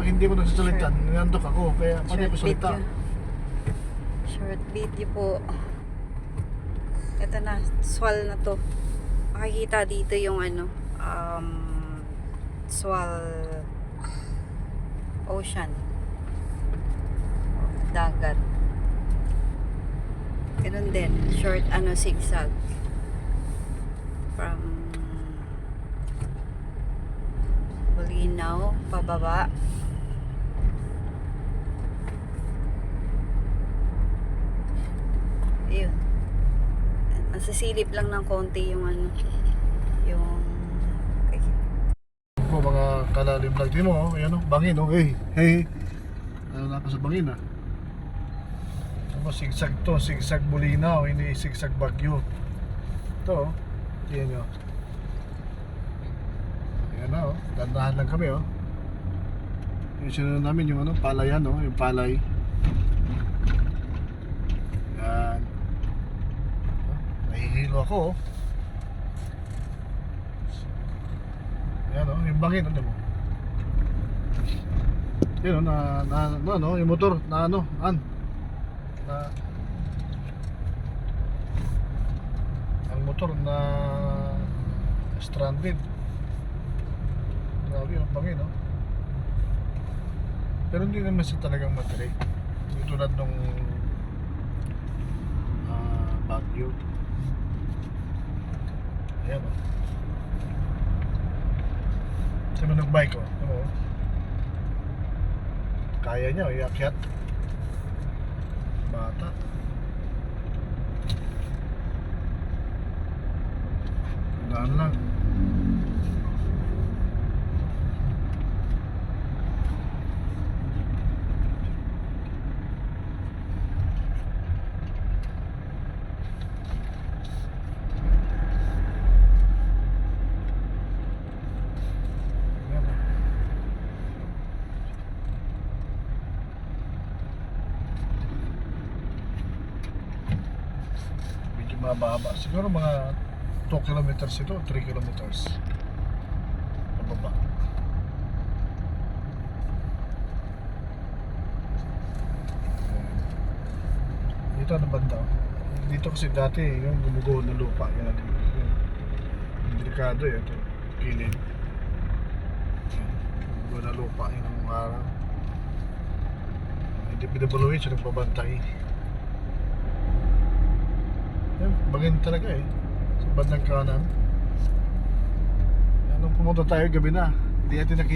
hindi ko nagsasalita, nantok ako. Kaya pati Short ko salita. video. Short video po. Ito na, swal na to. Makikita dito yung ano, swal ocean. Dagat. Ganun din, short ano, zigzag. From Bulinaw, pababa. Ayun. Nasisilip lang ng konti yung ano, yung ay, Po mga kalalim vlog din mo, oh. Ayan oh, bangin oh. Hey, hey. Ano na ako sa bangin ah. Tapos sigsag to, sigsag Bulinaw, hindi sigsag Baguio. Ito oh. Ayan oh. Ayan na oh, dandahan lang kami oh. Yung sinunod namin yung ano, palayan oh, yung palay. Yan. Nahihilo ako oh. Yan oh, yung bangin ano mo. Yun oh, ano, yung motor na ano, na ang motor na stranded. Grabe yung bangin oh. Pero hindi naman siya talagang matrik. Hindi tulad nung Baguio. Ayan o. Sino nag-bike o? Ano o? Kaya niya o, iakyat. Bata. Daan lang. Mababa. Siguro mga 2 kilometers ito, 3 kilometers. Pababa. Dito ano banda? Dito kasi dati yung gumuguho ng lupa. Yan yung delikado yun. Ito, gilid. Gumuguho ng lupa yung araw. Hindi pinabaluhin siya nagbabantay. Yan, bangin talaga eh. Sa bandang kanan. Nung pumunta tayo gabi na, hindi natin nakita